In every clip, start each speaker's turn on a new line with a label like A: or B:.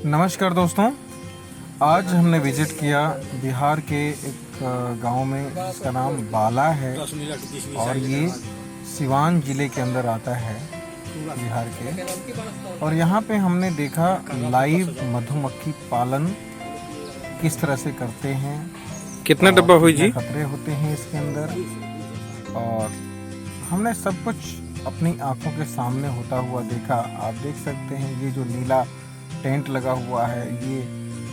A: नमस्कार दोस्तों। आज हमने विज़िट किया बिहार के एक गांव में जिसका नाम बाला है और ये सिवान ज़िले के अंदर आता है बिहार के। और यहाँ पे हमने देखा लाइव मधुमक्खी पालन किस तरह से करते हैं,
B: कितना डब्बा हुई जी?
A: खतरे होते हैं इसके अंदर, और हमने सब कुछ अपनी आंखों के सामने होता हुआ देखा। आप देख सकते हैं ये जो नीला टेंट लगा हुआ है, ये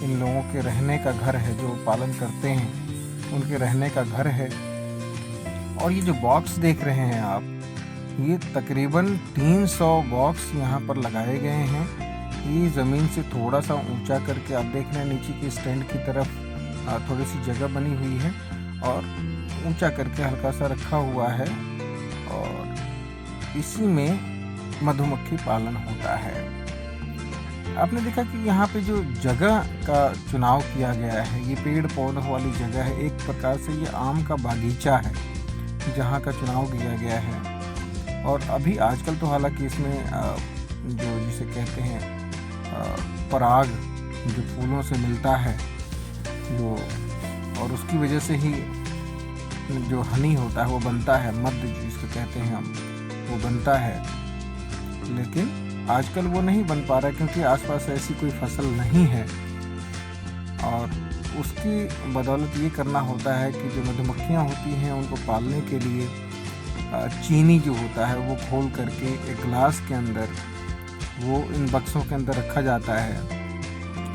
A: इन लोगों के रहने का घर है, जो पालन करते हैं उनके रहने का घर है। और ये जो बॉक्स देख रहे हैं आप, ये तकरीबन 300 बॉक्स यहाँ पर लगाए गए हैं। ये ज़मीन से थोड़ा सा ऊंचा करके आप देख रहे हैं, नीचे की स्टैंड की तरफ थोड़ी सी जगह बनी हुई है और ऊंचा करके हल्का सा रखा हुआ है, और इसी में मधुमक्खी पालन होता है। आपने देखा कि यहाँ पे जो जगह का चुनाव किया गया है, ये पेड़ पौधों वाली जगह है। एक प्रकार से ये आम का बागीचा है जहाँ का चुनाव किया गया है। और अभी आजकल तो हालांकि इसमें जो जिसे कहते हैं पराग, जो फूलों से मिलता है जो, और उसकी वजह से ही जो हनी होता है वो बनता है, मध जिसको कहते हैं हम, वो बनता है। लेकिन आजकल वो नहीं बन पा रहा क्योंकि आसपास ऐसी कोई फसल नहीं है, और उसकी बदौलत ये करना होता है कि जो मधुमक्खियाँ होती हैं उनको पालने के लिए चीनी जो होता है वो खोल करके एक ग्लास के अंदर वो इन बक्सों के अंदर रखा जाता है।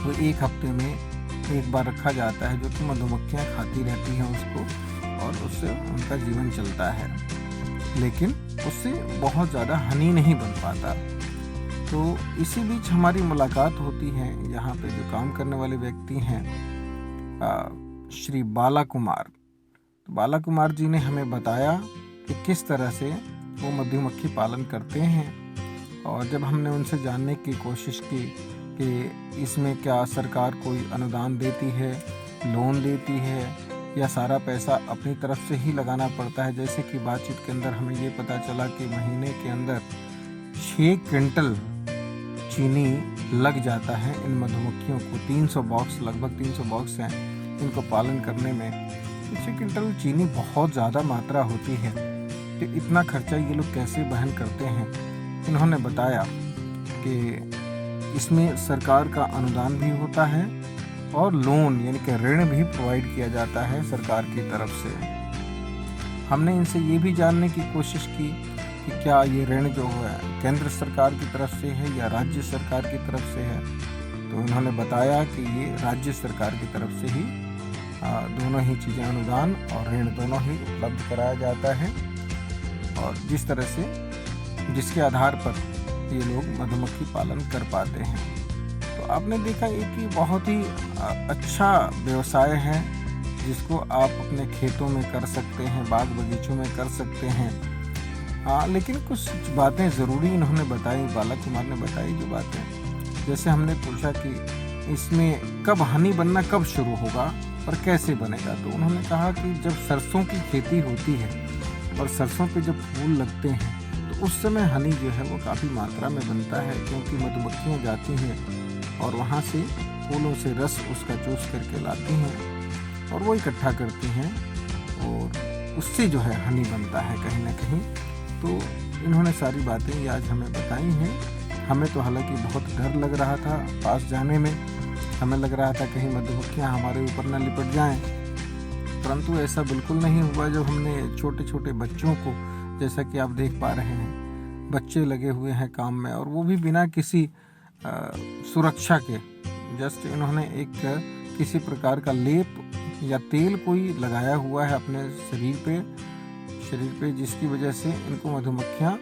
A: वो एक हफ्ते में एक बार रखा जाता है, जो कि मधुमक्खियाँ खाती रहती हैं उसको, और उससे उनका जीवन चलता है। लेकिन उससे बहुत ज़्यादा हनी नहीं बन पाता। तो इसी बीच हमारी मुलाकात होती है यहाँ पे जो काम करने वाले व्यक्ति हैं, श्री बाला कुमार। तो बाला कुमार जी ने हमें बताया कि किस तरह से वो मधुमक्खी पालन करते हैं। और जब हमने उनसे जानने की कोशिश की कि इसमें क्या सरकार कोई अनुदान देती है, लोन देती है, या सारा पैसा अपनी तरफ से ही लगाना पड़ता है, जैसे कि बातचीत के अंदर हमें ये पता चला कि महीने के अंदर 6 क्विंटल चीनी लग जाता है इन मधुमक्खियों को। 300 बॉक्स, लगभग 300 बॉक्स हैं इनको पालन करने में। 6 क्विंटल चीनी बहुत ज़्यादा मात्रा होती है, तो इतना खर्चा ये लोग कैसे वहन करते हैं। इन्होंने बताया कि इसमें सरकार का अनुदान भी होता है और लोन यानी कि ऋण भी प्रोवाइड किया जाता है सरकार की तरफ से। हमने इनसे ये भी जानने की कोशिश की कि क्या ये ऋण जो है केंद्र सरकार की तरफ से है या राज्य सरकार की तरफ से है। तो इन्होंने बताया कि ये राज्य सरकार की तरफ से ही दोनों ही चीज़ें, अनुदान और ऋण दोनों ही उपलब्ध कराया जाता है, और जिस तरह से जिसके आधार पर ये लोग मधुमक्खी पालन कर पाते हैं। तो आपने देखा कि बहुत ही अच्छा व्यवसाय है, जिसको आप अपने खेतों में कर सकते हैं, बाग बगीचों में कर सकते हैं। लेकिन कुछ बातें ज़रूरी इन्होंने बताई, बाला कुमार ने बताई जो बातें। जैसे हमने पूछा कि इसमें कब हनी बनना कब शुरू होगा और कैसे बनेगा, तो उन्होंने कहा कि जब सरसों की खेती होती है और सरसों पे जब फूल लगते हैं तो उस समय हनी जो है वो काफ़ी मात्रा में बनता है, क्योंकि मधुमक्खियाँ जाती हैं और वहाँ से फूलों से रस उसका चूस करके लाती हैं और वो इकट्ठा करती हैं, और उससे जो है हनी बनता है कहीं ना कहीं। तो इन्होंने सारी बातें ये आज हमें बताई हैं। हमें तो हालांकि बहुत डर लग रहा था पास जाने में, हमें लग रहा था कहीं मधुमक्खियाँ हमारे ऊपर न लिपट जाएं, परंतु ऐसा बिल्कुल नहीं हुआ। जब हमने छोटे छोटे बच्चों को, जैसा कि आप देख पा रहे हैं, बच्चे लगे हुए हैं काम में, और वो भी बिना किसी सुरक्षा के, जस्ट इन्होंने एक किसी प्रकार का लेप या तेल कोई लगाया हुआ है अपने शरीर पे, जिसकी वजह से इनको मधुमक्खियाँ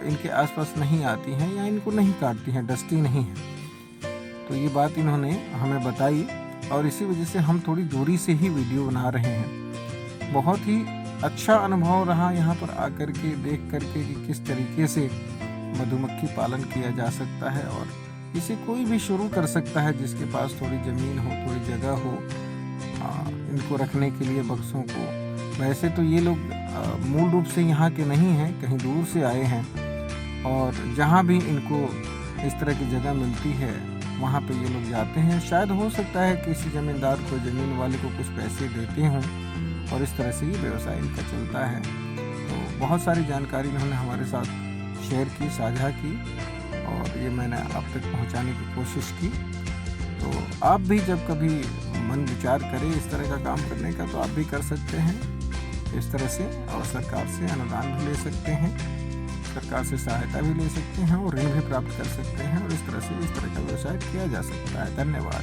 A: इनके आसपास नहीं आती हैं या इनको नहीं काटती हैं, डसती नहीं हैं। तो ये बात इन्होंने हमें बताई, और इसी वजह से हम थोड़ी दूरी से ही वीडियो बना रहे हैं। बहुत ही अच्छा अनुभव रहा यहाँ पर आकर के, देख करके कि किस तरीके से मधुमक्खी पालन किया जा सकता है, और इसे कोई भी शुरू कर सकता है जिसके पास थोड़ी ज़मीन हो, थोड़ी जगह हो इनको रखने के लिए बक्सों को। वैसे तो ये लोग मूल रूप से यहाँ के नहीं हैं, कहीं दूर से आए हैं, और जहाँ भी इनको इस तरह की जगह मिलती है वहाँ पे ये लोग जाते हैं। शायद हो सकता है किसी ज़मींदार को, ज़मीन वाले को कुछ पैसे देते हों और इस तरह से ये व्यवसाय इनका चलता है। तो बहुत सारी जानकारी इन्होंने हमारे साथ शेयर की, साझा की और ये मैंने आप तक पहुँचाने की कोशिश की। तो आप भी जब कभी मन विचार करें इस तरह का काम करने का तो आप भी कर सकते हैं इस तरह से, और सरकार से अनुदान भी ले सकते हैं, सरकार से सहायता भी ले सकते हैं और ऋण भी प्राप्त कर सकते हैं और इस तरह का व्यवसाय किया जा सकता है। धन्यवाद।